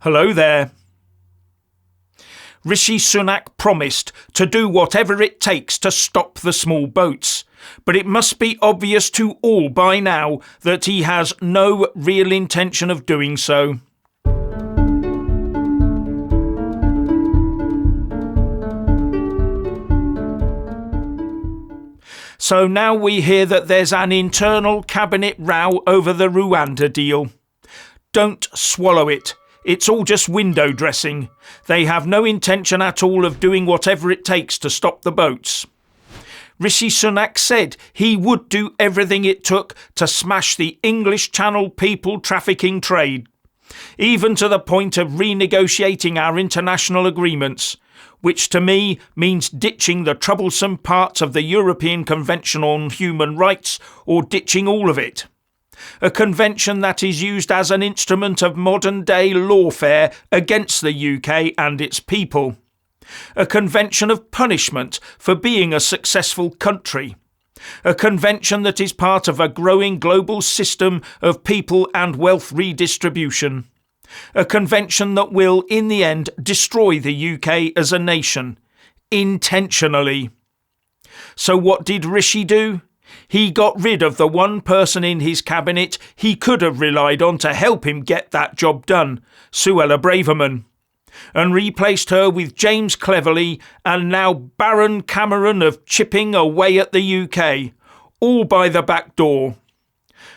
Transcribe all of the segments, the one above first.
Hello there. Rishi Sunak promised to do whatever it takes to stop the small boats, but it must be obvious to all by now that he has no real intention of doing so. So now we hear that there's an internal cabinet row over the Rwanda deal. Don't swallow it. It's all just window dressing. They have no intention at all of doing whatever it takes to stop the boats. Rishi Sunak said he would do everything it took to smash the English Channel people trafficking trade, even to the point of renegotiating our international agreements, which to me means ditching the troublesome parts of the European Convention on Human Rights or ditching all of it. A convention that is used as an instrument of modern-day lawfare against the UK and its people. A convention of punishment for being a successful country. A convention that is part of a growing global system of people and wealth redistribution. A convention that will, in the end, destroy the UK as a nation. Intentionally. So what did Rishi do? He got rid of the one person in his cabinet he could have relied on to help him get that job done, Suella Braverman, and replaced her with James Cleverly and now Baron Cameron of chipping away at the UK, all by the back door.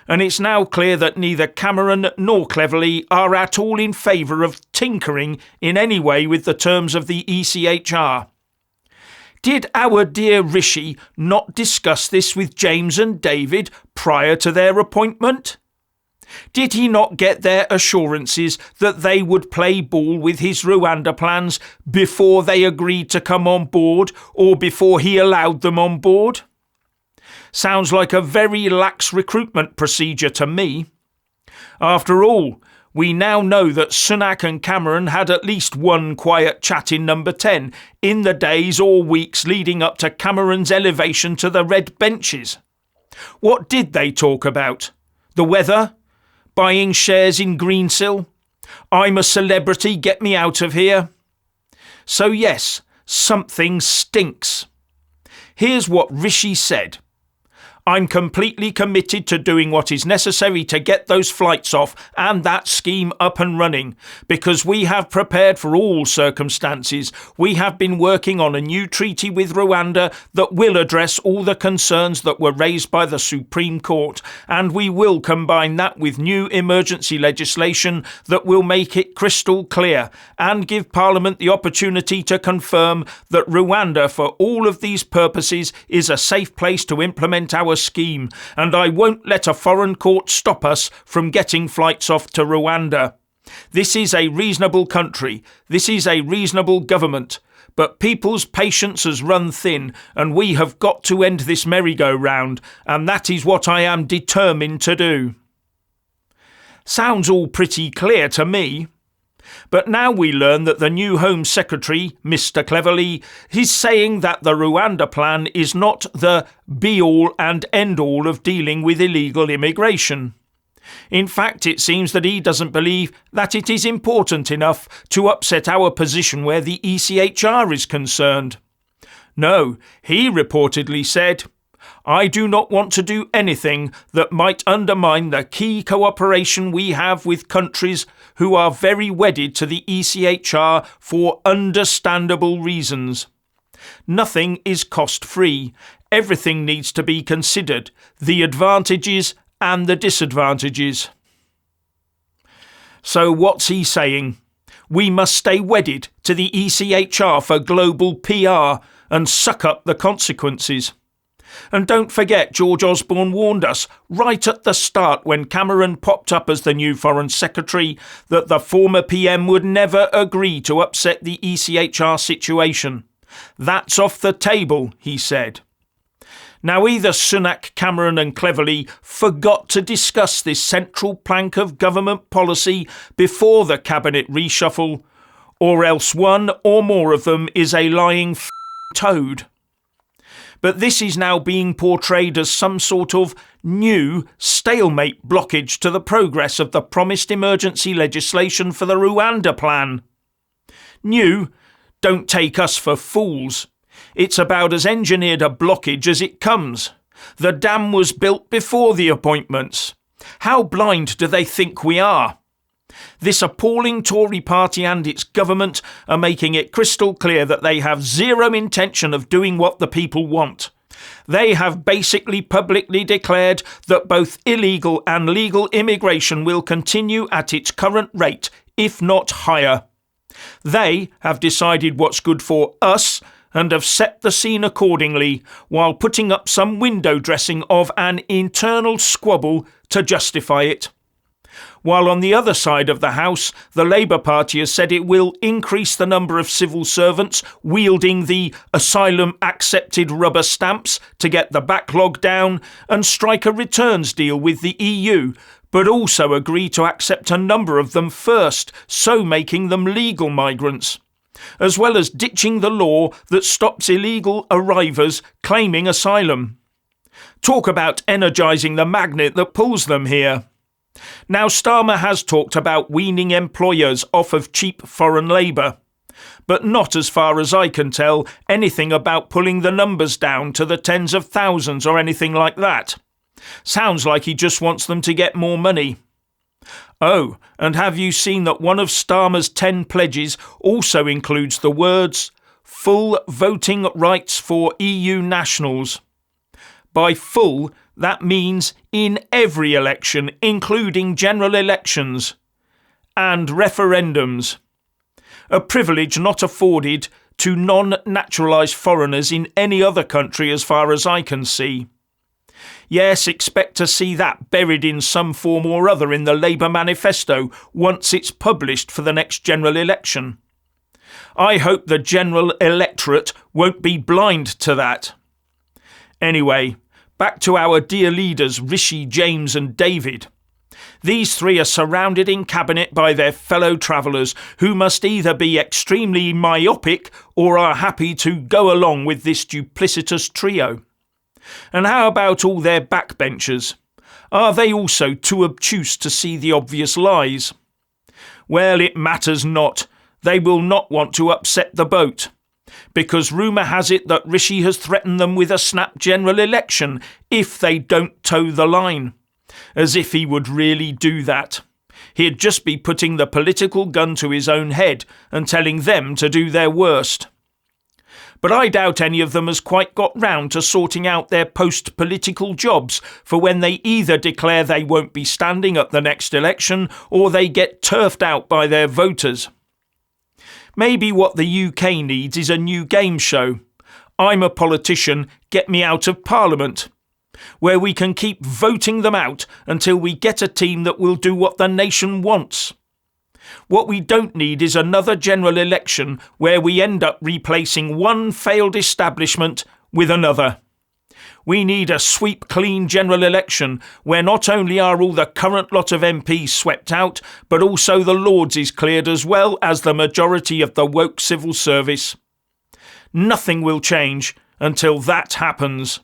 And it's now clear that neither Cameron nor Cleverly are at all in favour of tinkering in any way with the terms of the ECHR. Did our dear Rishi not discuss this with James and David prior to their appointment? Did he not get their assurances that they would play ball with his Rwanda plans before they agreed to come on board or before he allowed them on board? Sounds like a very lax recruitment procedure to me. After all, we now know that Sunak and Cameron had at least one quiet chat in Number 10 in the days or weeks leading up to Cameron's elevation to the red benches. What did they talk about? The weather? Buying shares in Greensill? I'm a celebrity, get me out of here? So yes, something stinks. Here's what Rishi said. I'm completely committed to doing what is necessary to get those flights off and that scheme up and running, because we have prepared for all circumstances. We have been working on a new treaty with Rwanda that will address all the concerns that were raised by the Supreme Court, and we will combine that with new emergency legislation that will make it crystal clear and give Parliament the opportunity to confirm that Rwanda, for all of these purposes, is a safe place to implement our scheme, and I won't let a foreign court stop us from getting flights off to Rwanda. This is a reasonable country. This is a reasonable government. But people's patience has run thin, and we have got to end this merry-go-round, and that is what I am determined to do. Sounds all pretty clear to me. But now we learn that the new Home Secretary, Mr. Cleverly, is saying that the Rwanda plan is not the be-all and end-all of dealing with illegal immigration. In fact, it seems that he doesn't believe that it is important enough to upset our position where the ECHR is concerned. No, he reportedly said, I do not want to do anything that might undermine the key cooperation we have with countries who are very wedded to the ECHR for understandable reasons. Nothing is cost-free. Everything needs to be considered, the advantages and the disadvantages. So what's he saying? We must stay wedded to the ECHR for global PR and suck up the consequences. And don't forget, George Osborne warned us right at the start when Cameron popped up as the new Foreign Secretary that the former PM would never agree to upset the ECHR situation. That's off the table, he said. Now either Sunak, Cameron and Cleverly forgot to discuss this central plank of government policy before the cabinet reshuffle, or else one or more of them is a lying toad. But this is now being portrayed as some sort of new stalemate blockage to the progress of the promised emergency legislation for the Rwanda plan. New, don't take us for fools. It's about as engineered a blockage as it comes. The dam was built before the appointments. How blind do they think we are? This appalling Tory party and its government are making it crystal clear that they have zero intention of doing what the people want. They have basically publicly declared that both illegal and legal immigration will continue at its current rate, if not higher. They have decided what's good for us and have set the scene accordingly, while putting up some window dressing of an internal squabble to justify it. While on the other side of the House, the Labour Party has said it will increase the number of civil servants wielding the asylum accepted rubber stamps to get the backlog down and strike a returns deal with the EU, but also agree to accept a number of them first, so making them legal migrants, as well as ditching the law that stops illegal arrivers claiming asylum. Talk about energising the magnet that pulls them here. Now, Starmer has talked about weaning employers off of cheap foreign labour, but not, as far as I can tell, anything about pulling the numbers down to the tens of thousands or anything like that. Sounds like he just wants them to get more money. Oh, and have you seen that one of Starmer's 10 pledges also includes the words, full voting rights for EU nationals? By full, that means in every election, including general elections and referendums. A privilege not afforded to non-naturalised foreigners in any other country as far as I can see. Yes, expect to see that buried in some form or other in the Labour manifesto once it's published for the next general election. I hope the general electorate won't be blind to that. Anyway, back to our dear leaders Rishi, James and David. These three are surrounded in cabinet by their fellow travellers who must either be extremely myopic or are happy to go along with this duplicitous trio. And how about all their backbenchers? Are they also too obtuse to see the obvious lies? Well, it matters not. They will not want to upset the boat, because rumour has it that Rishi has threatened them with a snap general election if they don't toe the line. As if he would really do that. He'd just be putting the political gun to his own head and telling them to do their worst. But I doubt any of them has quite got round to sorting out their post-political jobs for when they either declare they won't be standing at the next election or they get turfed out by their voters. Maybe what the UK needs is a new game show. I'm a politician, get me out of Parliament, where we can keep voting them out until we get a team that will do what the nation wants. What we don't need is another general election where we end up replacing one failed establishment with another. We need a sweep clean general election where not only are all the current lot of MPs swept out, but also the Lords is cleared as well as the majority of the woke civil service. Nothing will change until that happens.